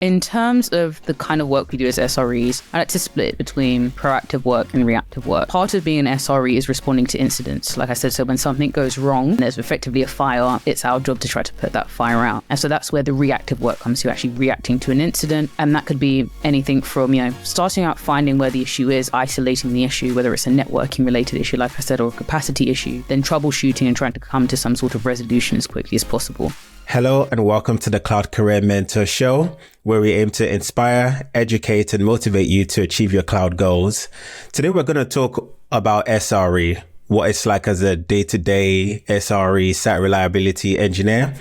In terms of the kind of work we do as SREs, I like to split between proactive work and reactive work. Part of being an SRE is responding to incidents. Like I said, so when something goes wrong, there's effectively a fire, it's our job to try to put that fire out. And so that's where the reactive work comes to, actually reacting to an incident. And that could be anything from, starting out finding where the issue is, isolating the issue, whether it's a networking related issue, like I said, or a capacity issue, then troubleshooting and trying to come to some sort of resolution as quickly as possible. Hello and welcome to the Cloud Career Mentor Show, where we aim to inspire, educate, and motivate you to achieve your cloud goals. Today, we're going to talk about SRE, what it's like as a day-to-day SRE site reliability engineer,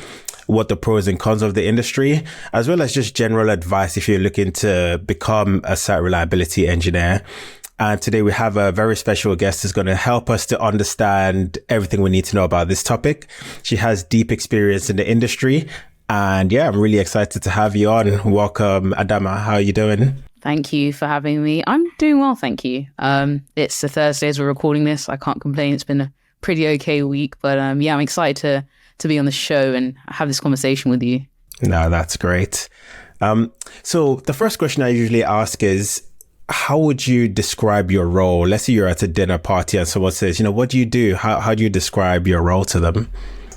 what the pros and cons of the industry, as well as just general advice if you're looking to become a site reliability engineer. And today we have a very special guest who's going to help us to understand everything we need to know about this topic. She has deep experience in the industry. And yeah, I'm really excited to have you on. Welcome, Adama. How are you doing? Thank you for having me. I'm doing well, thank you. It's a Thursday as we're recording this. I can't complain. It's been a pretty okay week. But I'm excited to be on the show and have this conversation with you. No, that's great. So the first question I usually ask is, how would you describe your role? Let's say you're at a dinner party and someone says, what do you do? How do you describe your role to them?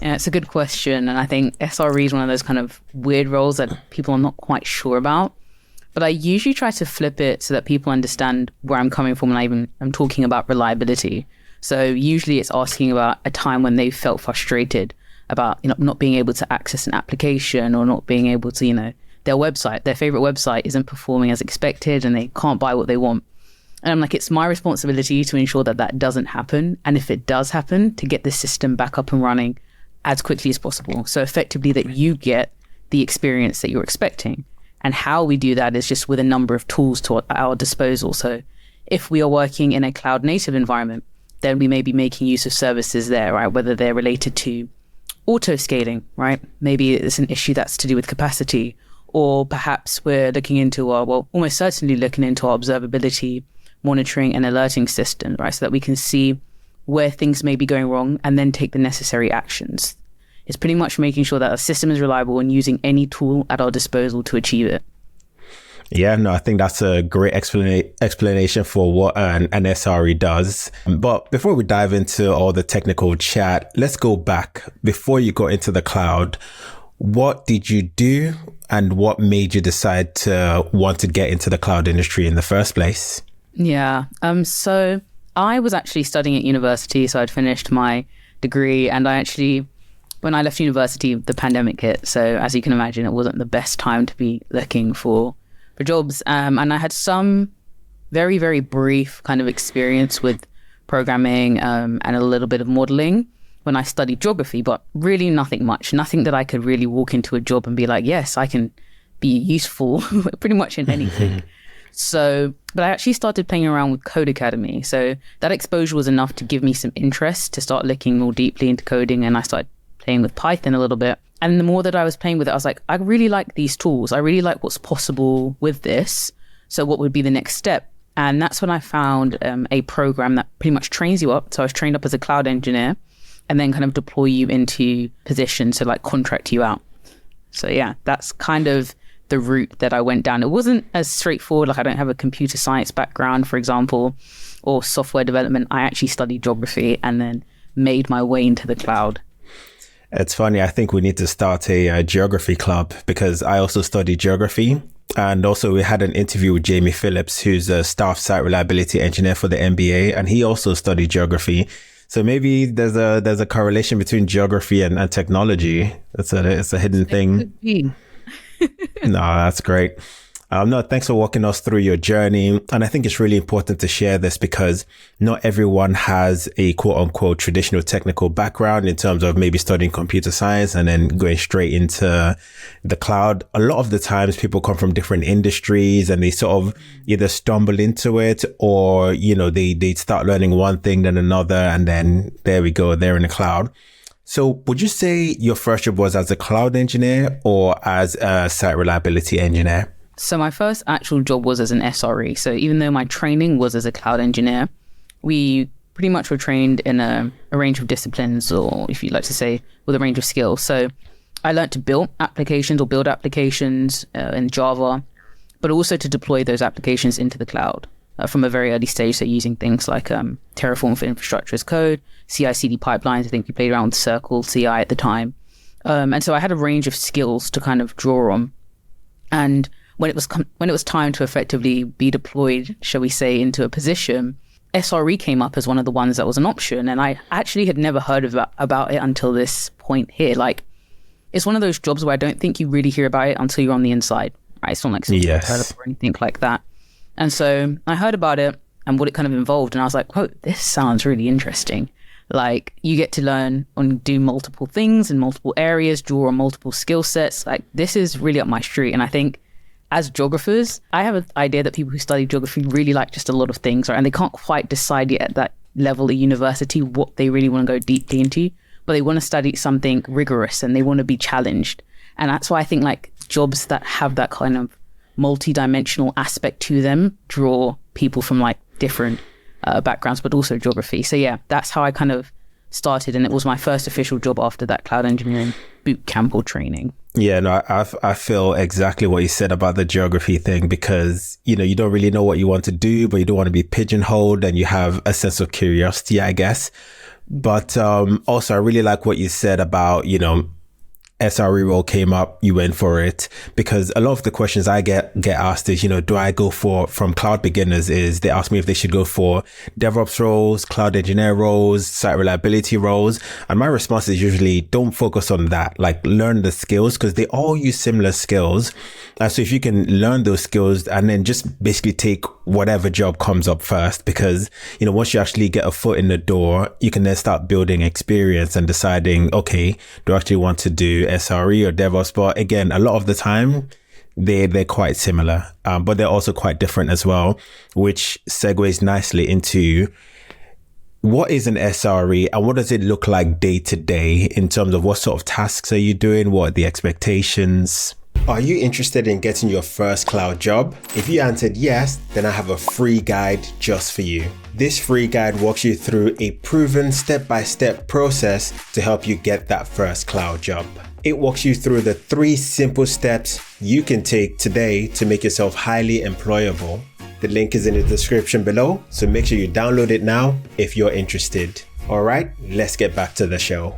Yeah, it's a good question. And I think SRE is one of those kind of weird roles that people are not quite sure about. But I usually try to flip it so that people understand where I'm coming from when I'm talking about reliability. So usually it's asking about a time when they felt frustrated about not being able to access an application or not being able to, their favorite website isn't performing as expected and they can't buy what they want. And I'm like, it's my responsibility to ensure that that doesn't happen. And if it does happen, to get the system back up and running as quickly as possible. So effectively that you get the experience that you're expecting. And how we do that is just with a number of tools to our disposal. So if we are working in a cloud native environment, then we may be making use of services there, right? Whether they're related to auto scaling, right? Maybe it's an issue that's to do with capacity. Or perhaps we're looking into almost certainly looking into our observability, monitoring and alerting system, right? So that we can see where things may be going wrong and then take the necessary actions. It's pretty much making sure that our system is reliable and using any tool at our disposal to achieve it. Yeah, no, I think that's a great explanation for what an SRE does. But before we dive into all the technical chat, let's go back. Before you got into the cloud, what did you do and what made you decide to want to get into the cloud industry in the first place? Yeah, so I was actually studying at university, so I'd finished my degree, and when I left university, the pandemic hit. So as you can imagine, it wasn't the best time to be looking for jobs. And I had some very, very brief kind of experience with programming and a little bit of modeling when I studied geography, but really nothing that I could really walk into a job and be like, yes, I can be useful pretty much in anything. But I actually started playing around with Code Academy. So that exposure was enough to give me some interest to start looking more deeply into coding. And I started playing with Python a little bit. And the more that I was playing with it, I was like, I really like these tools. I really like what's possible with this. So what would be the next step? And that's when I found a program that pretty much trains you up. So I was trained up as a cloud engineer, and then kind of deploy you into positions to contract you out. So yeah, that's kind of the route that I went down. It wasn't as straightforward. I don't have a computer science background, for example, or software development. I actually studied geography and then made my way into the cloud. It's funny. I think we need to start a geography club because I also studied geography. And also we had an interview with Jamie Phillips, who's a staff site reliability engineer for the MBA. And he also studied geography. So maybe there's a correlation between geography and technology. It's a hidden thing. No, that's great. No, thanks for walking us through your journey. And I think it's really important to share this because not everyone has a quote unquote traditional technical background in terms of maybe studying computer science and then going straight into the cloud. A lot of the times people come from different industries and they sort of either stumble into it or, they start learning one thing, then another, and then there we go, they're in the cloud. So would you say your first job was as a cloud engineer or as a site reliability engineer? So my first actual job was as an SRE. So even though my training was as a cloud engineer, we pretty much were trained in a range of disciplines, or if you'd like to say, with a range of skills. So I learned to build applications in Java, but also to deploy those applications into the cloud from a very early stage. So using things like Terraform for infrastructure as code, CI/CD pipelines. I think we played around with Circle CI at the time. And so I had a range of skills to kind of draw on. And when it was time to effectively be deployed, shall we say, into a position, SRE came up as one of the ones that was an option. And I actually had never heard about it until this point here. Like, it's one of those jobs where I don't think you really hear about it until you're on the inside, right? It's not like something I've heard of or anything like that. And so I heard about it and what it kind of involved. And I was like, oh, this sounds really interesting. Like, you get to learn and do multiple things in multiple areas, draw on multiple skill sets. Like, this is really up my street. And I think as geographers, I have an idea that people who study geography really like just a lot of things, right? And they can't quite decide yet at that level of university what they really want to go deeply into, but they want to study something rigorous and they want to be challenged. And that's why I think like jobs that have that kind of multi-dimensional aspect to them draw people from like different backgrounds, but also geography. So yeah, that's how I kind of started. And it was my first official job after that cloud engineering boot camp or training. Yeah, no, I feel exactly what you said about the geography thing, because, you know, you don't really know what you want to do, but you don't want to be pigeonholed, and you have a sense of curiosity, I guess. But also, I really like what you said about, you know, SRE role came up, you went for it, because a lot of the questions I get asked is, you know, do I go from cloud beginners, is they ask me if they should go for DevOps roles, cloud engineer roles, site reliability roles. And my response is usually don't focus on that. Like, learn the skills, because they all use similar skills. So if you can learn those skills and then just basically take whatever job comes up first, because, you know, once you actually get a foot in the door, you can then start building experience and deciding, okay, do I actually want to do SRE or DevOps? But again, a lot of the time they're quite similar, but they're also quite different as well, which segues nicely into what is an SRE and what does it look like day to day in terms of what sort of tasks are you doing? What are the expectations? Are you interested in getting your first cloud job? If you answered yes, then I have a free guide just for you. This free guide walks you through a proven step-by-step process to help you get that first cloud job. It walks you through the 3 simple steps you can take today to make yourself highly employable. The link is in the description below, so make sure you download it now if you're interested. All right, let's get back to the show.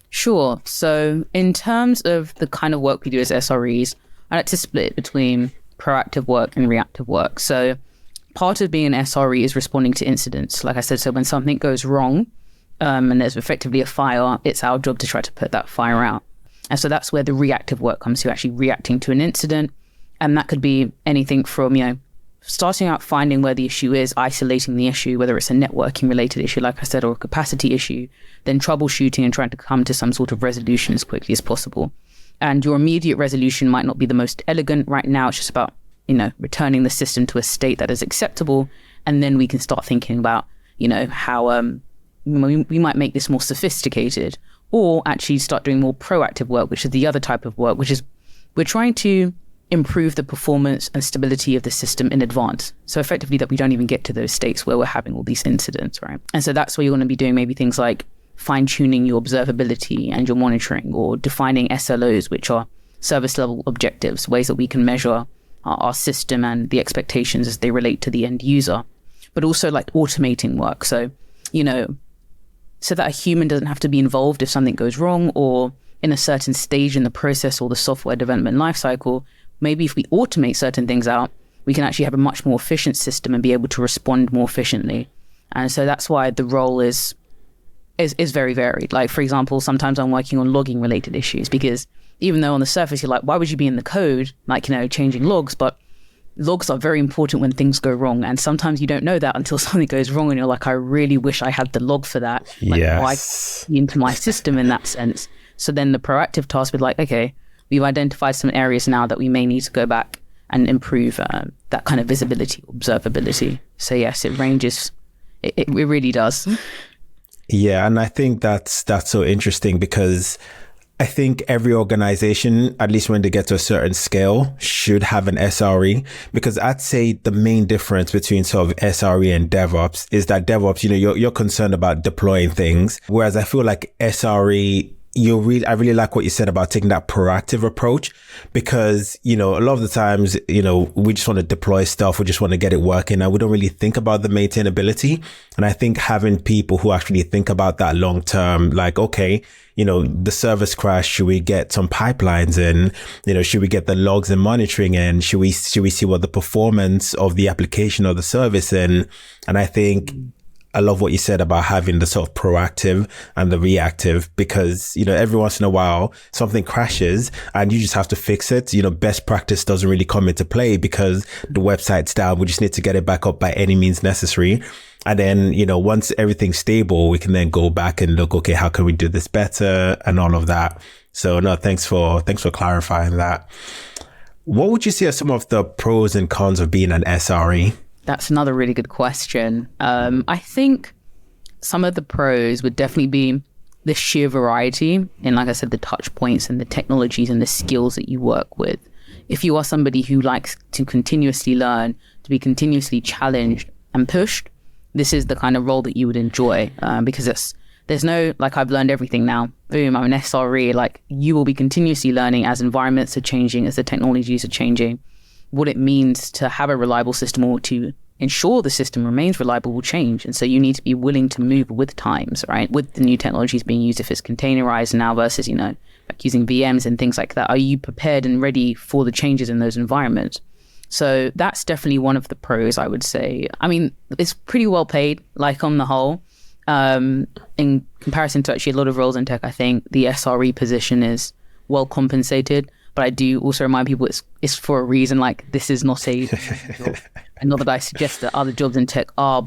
Sure. So in terms of the kind of work we do as SREs, I like to split between proactive work and reactive work. So part of being an SRE is responding to incidents. Like I said, so when something goes wrong and there's effectively a fire, it's our job to try to put that fire out. And so that's where the reactive work comes to, actually reacting to an incident. And that could be anything from, you know, starting out finding where the issue is, isolating the issue, whether it's a networking related issue, like I said, or a capacity issue, then troubleshooting and trying to come to some sort of resolution as quickly as possible. And your immediate resolution might not be the most elegant right now. It's just about, you know, returning the system to a state that is acceptable. And then we can start thinking about, you know, how we might make this more sophisticated, or actually start doing more proactive work, which is the other type of work, which is we're trying to improve the performance and stability of the system in advance. So effectively that we don't even get to those states where we're having all these incidents, right? And so that's where you're going to be doing maybe things like fine-tuning your observability and your monitoring, or defining SLOs, which are service level objectives, ways that we can measure our system and the expectations as they relate to the end user. But also like automating work. So, you know, so that a human doesn't have to be involved if something goes wrong, or in a certain stage in the process or the software development lifecycle. Maybe if we automate certain things out, we can actually have a much more efficient system and be able to respond more efficiently. And so that's why the role is very varied. Like, for example, sometimes I'm working on logging related issues, because even though on the surface you're like, why would you be in the code, like, you know, changing logs? But logs are very important when things go wrong. And sometimes you don't know that until something goes wrong and you're like, I really wish I had the log for that. Like, yes. why into my system in that sense? So then the proactive task would be like, okay, we've identified some areas now that we may need to go back and improve that kind of visibility, observability. So yes, it ranges. It really does. Yeah, and I think that's so interesting, because I think every organization, at least when they get to a certain scale, should have an SRE, because I'd say the main difference between sort of SRE and DevOps is that DevOps, you know, you're concerned about deploying things, whereas I feel like SRE, I really like what you said about taking that proactive approach, because, a lot of the times, we just want to deploy stuff. We just want to get it working, and we don't really think about the maintainability. And I think having people who actually think about that long term, like, okay, the service crash, should we get some pipelines in? Should we get the logs and monitoring in? Should we see what the performance of the application or the service in? And I think I love what you said about having the sort of proactive and the reactive, because, every once in a while something crashes and you just have to fix it. Best practice doesn't really come into play because the website's down. We just need to get it back up by any means necessary. And then, once everything's stable, we can then go back and look, okay, how can we do this better and all of that. So no, thanks for clarifying that. What would you say are some of the pros and cons of being an SRE? That's another really good question. I think some of the pros would definitely be the sheer variety in, like I said, the touch points and the technologies and the skills that you work with. If you are somebody who likes to continuously learn, to be continuously challenged and pushed, this is the kind of role that you would enjoy, because there's no, like, I've learned everything now. Boom, I'm an SRE. Like, you will be continuously learning as environments are changing, as the technologies are changing. What it means to have a reliable system or to ensure the system remains reliable will change. And so you need to be willing to move with times, right? With the new technologies being used, if it's containerized now versus, like using VMs and things like that, are you prepared and ready for the changes in those environments? So that's definitely one of the pros, I would say. I mean, it's pretty well paid, like, on the whole. In comparison to actually a lot of roles in tech, I think the SRE position is well compensated. But I do also remind people it's for a reason. Like, this is not a job. And not that I suggest that other jobs in tech are,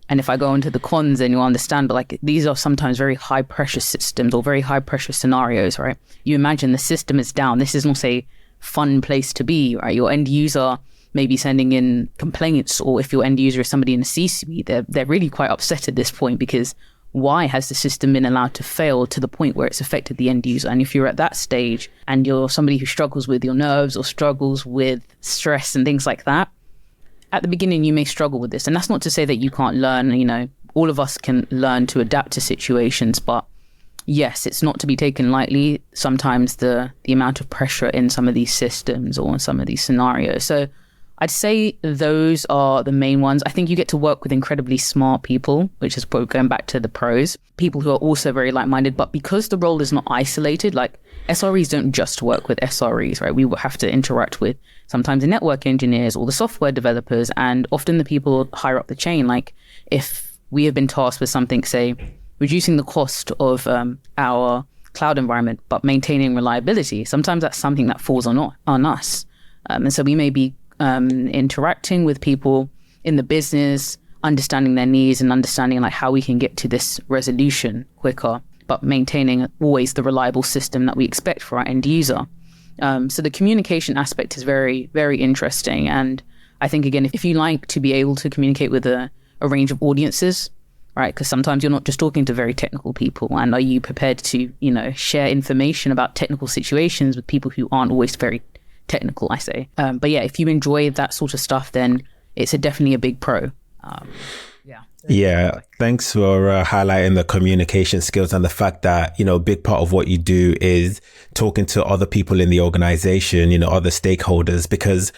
and if I go into the cons, then you'll understand, but like, these are sometimes very high pressure systems or very high pressure scenarios, right? You imagine the system is down. This is not a fun place to be, right? Your end user may be sending in complaints, or if your end user is somebody in the C-suite, they're really quite upset at this point, because why has the system been allowed to fail to the point where it's affected the end user? And if you're at that stage and you're somebody who struggles with your nerves or struggles with stress and things like that, at the beginning you may struggle with this. And that's not to say that you can't learn. All of us can learn to adapt to situations, but yes, it's not to be taken lightly sometimes, the amount of pressure in some of these systems or in some of these scenarios. So I'd say those are the main ones. I think you get to work with incredibly smart people, which is probably going back to the pros, people who are also very like-minded. But because the role is not isolated, like, SREs don't just work with SREs, right? We will have to interact with sometimes the network engineers or the software developers, and often the people higher up the chain. Like, if we have been tasked with something, say, reducing the cost of our cloud environment, but maintaining reliability, sometimes that's something that falls on us. And so we may be interacting with people in the business, understanding their needs and understanding, like, how we can get to this resolution quicker, but maintaining always the reliable system that we expect for our end user. So the communication aspect is very, very interesting. And I think, again, if you like to be able to communicate with a range of audiences, right? Because sometimes you're not just talking to very technical people. And are you prepared to, share information about technical situations with people who aren't always very technical, I say. But yeah, if you enjoy that sort of stuff, then it's definitely a big pro. Yeah, thanks for highlighting the communication skills and the fact that, a big part of what you do is talking to other people in the organization, other stakeholders, because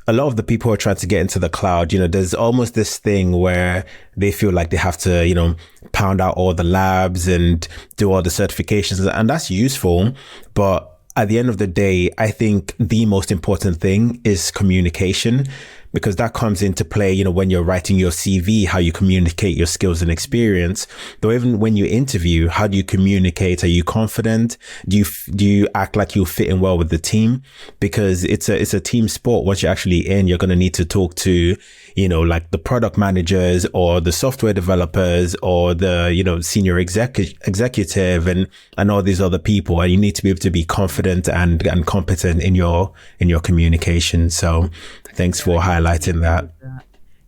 a lot of the people who are trying to get into the cloud, there's almost this thing where they feel like they have to, pound out all the labs and do all the certifications, and that's useful. But at the end of the day, I think the most important thing is communication, because that comes into play, when you're writing your CV, how you communicate your skills and experience. Though even when you interview, how do you communicate? Are you confident? Do you act like you're fitting well with the team? Because it's a team sport. Once you're actually in, you're going to need to talk to, like the product managers or the software developers or the, senior executive and all these other people. And you need to be able to be confident and competent in your communication. So thanks for highlighting that.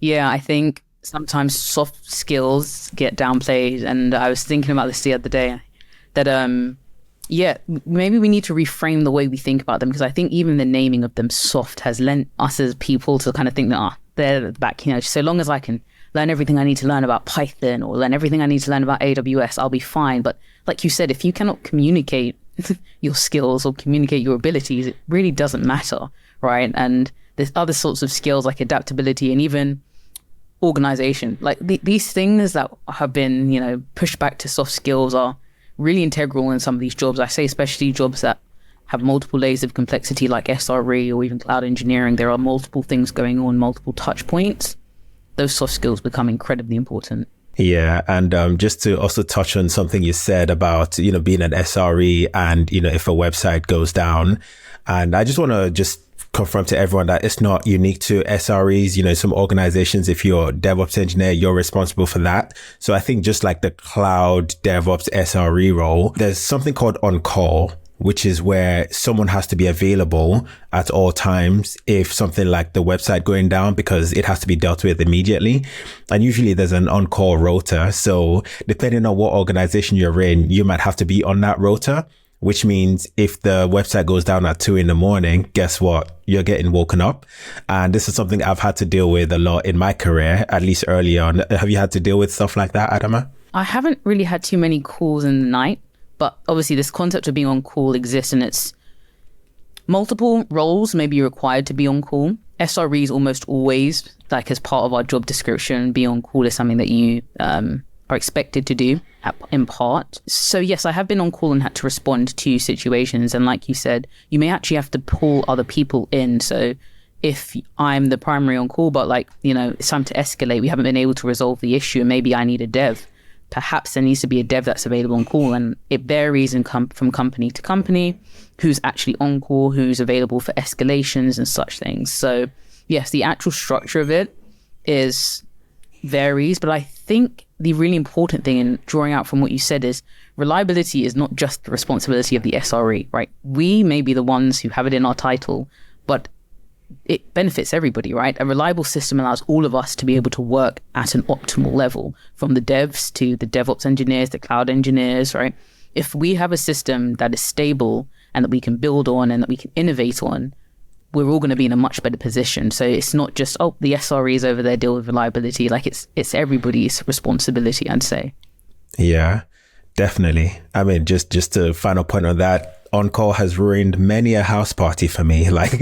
Yeah, I think sometimes soft skills get downplayed. And I was thinking about this the other day, that, maybe we need to reframe the way we think about them, because I think even the naming of them soft has lent us as people to kind of think that, they're at the back, so long as I can learn everything I need to learn about Python or learn everything I need to learn about AWS, I'll be fine. But like you said, if you cannot communicate your skills or communicate your abilities, it really doesn't matter, right? And there's other sorts of skills like adaptability and even organization. Like these things that have been, pushed back to soft skills are really integral in some of these jobs. I say especially jobs that have multiple layers of complexity like SRE or even cloud engineering. There are multiple things going on, multiple touch points. Those soft skills become incredibly important. Yeah. And just to also touch on something you said about, being an SRE and, if a website goes down. And I just want to just confirm to everyone that it's not unique to SREs. Some organizations, if you're a DevOps engineer, you're responsible for that. So I think just like the cloud DevOps SRE role, there's something called on-call, which is where someone has to be available at all times if something like the website going down, because it has to be dealt with immediately. And usually there's an on-call rota. So depending on what organization you're in, you might have to be on that rota, which means if the website goes down at 2 a.m, guess what? You're getting woken up. And this is something I've had to deal with a lot in my career, at least early on. Have you had to deal with stuff like that, Adama? I haven't really had too many calls in the night. But obviously this concept of being on call exists, and it's multiple roles may be required to be on call. SREs almost always, like as part of our job description, be on call is something that you are expected to do in part. So yes, I have been on call and had to respond to situations. And like you said, you may actually have to pull other people in. So if I'm the primary on call, but it's time to escalate, we haven't been able to resolve the issue, and maybe I need a dev. Perhaps there needs to be a dev that's available on call, and it varies from company to company, who's actually on call, who's available for escalations and such things. So yes, the actual structure of it varies, but I think the really important thing in drawing out from what you said is reliability is not just the responsibility of the SRE, right? We may be the ones who have it in our title, but it benefits everybody, right? A reliable system allows all of us to be able to work at an optimal level, from the devs to the DevOps engineers, the cloud engineers, right? If we have a system that is stable and that we can build on and that we can innovate on, we're all going to be in a much better position. So it's not just, the SREs over there deal with reliability. Like it's everybody's responsibility, I'd say. Yeah, definitely. I mean, just a final point on that. On-call has ruined many a house party for me. Like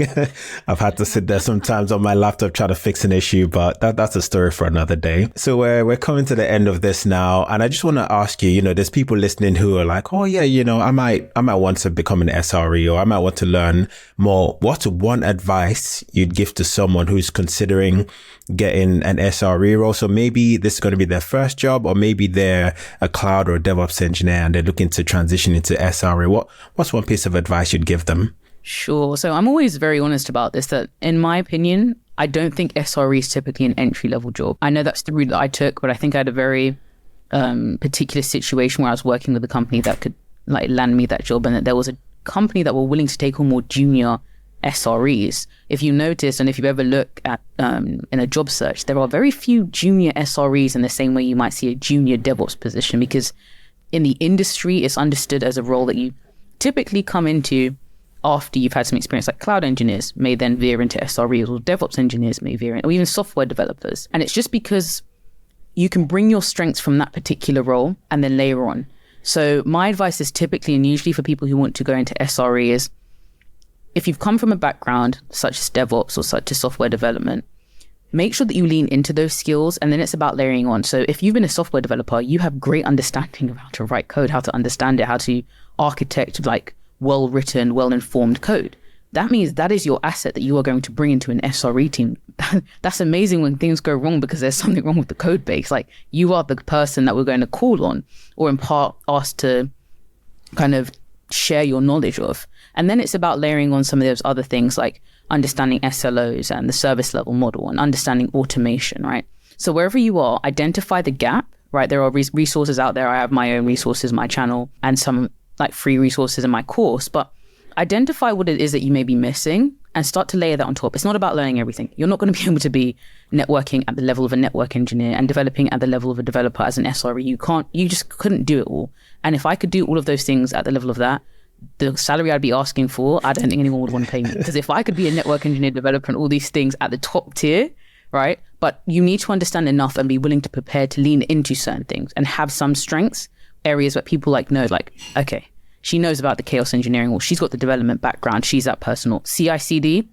I've had to sit there sometimes on my laptop trying to fix an issue, but that's a story for another day. So we're coming to the end of this now. And I just want to ask you, there's people listening who are like, oh yeah, I might want to become an SRE, or I might want to learn more. What's one advice you'd give to someone who's considering getting an SRE role? So maybe this is going to be their first job, or maybe they're a cloud or a DevOps engineer and they're looking to transition into SRE. What's one piece of advice you'd give them? Sure. So I'm always very honest about this, that in my opinion, I don't think SRE is typically an entry-level job. I know that's the route that I took, but I think I had a very particular situation where I was working with a company that could land me that job, and that there was a company that were willing to take on more junior SREs. If you notice, and if you ever look at in a job search, there are very few junior SREs in the same way you might see a junior DevOps position, because in the industry, it's understood as a role that you typically come into after you've had some experience. Like cloud engineers may then veer into SREs, or DevOps engineers may veer in, or even software developers. And it's just because you can bring your strengths from that particular role and then layer on. So my advice is typically, and usually for people who want to go into SRE, is if you've come from a background such as DevOps or such as software development, make sure that you lean into those skills, and then it's about layering on. So if you've been a software developer, you have great understanding of how to write code, how to understand it, how to architect well-written, well-informed code. That means that is your asset that you are going to bring into an SRE team. That's amazing when things go wrong because there's something wrong with the code base. Like, you are the person that we're going to call on, or in part asked to kind of share your knowledge of. And then it's about layering on some of those other things like understanding SLOs and the service level model, and understanding automation, right? So wherever you are, identify the gap, right? There are resources out there. I have my own resources, my channel, and some free resources in my course, but identify what it is that you may be missing and start to layer that on top. It's not about learning everything. You're not going to be able to be networking at the level of a network engineer and developing at the level of a developer as an SRE. You just couldn't do it all. And if I could do all of those things at the level of that, the salary I'd be asking for, I don't think anyone would want to pay me. Because if I could be a network engineer, developer, and all these things at the top tier, right? But you need to understand enough and be willing to prepare to lean into certain things and have some strengths. areas where people like know, like, okay, she knows about the chaos engineering, or she's got the development background, she's that person, or CI/CD,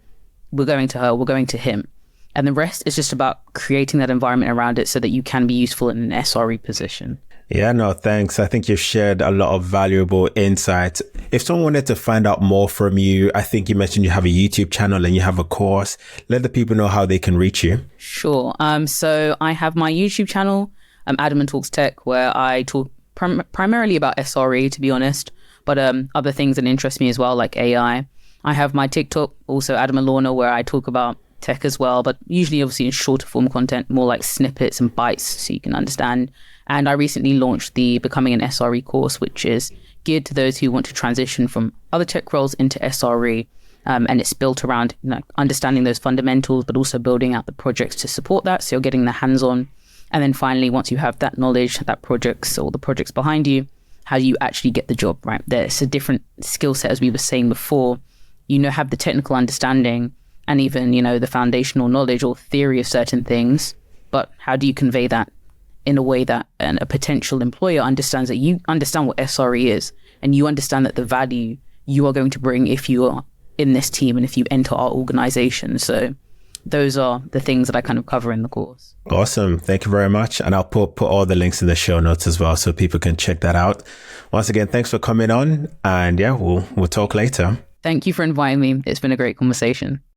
we're going to her, we're going to him. And the rest is just about creating that environment around it so that you can be useful in an SRE position. Yeah, no, thanks. I think you've shared a lot of valuable insights. If someone wanted to find out more from you, I think you mentioned you have a YouTube channel and you have a course. Let the people know how they can reach you. Sure. So I have my YouTube channel, Adama Talks Tech, where I talk primarily about SRE, to be honest, but other things that interest me as well, like AI. I have my TikTok, also Adama Lorna, where I talk about tech as well, but usually obviously in shorter form content, more like snippets and bites so you can understand. And I recently launched the Becoming an SRE course, which is geared to those who want to transition from other tech roles into SRE. And it's built around understanding those fundamentals, but also building out the projects to support that. So you're getting the hands-on. And then finally, once you have that knowledge, that projects or the projects behind you, how do you actually get the job, right? There's a different skill set, as we were saying before. Have the technical understanding and even, the foundational knowledge or theory of certain things. But how do you convey that in a way that a potential employer understands that you understand what SRE is and you understand that the value you are going to bring if you are in this team and if you enter our organization. So those are the things that I kind of cover in the course. Awesome. Thank you very much. And I'll put all the links in the show notes as well so people can check that out. Once again, thanks for coming on. And yeah, we'll talk later. Thank you for inviting me. It's been a great conversation.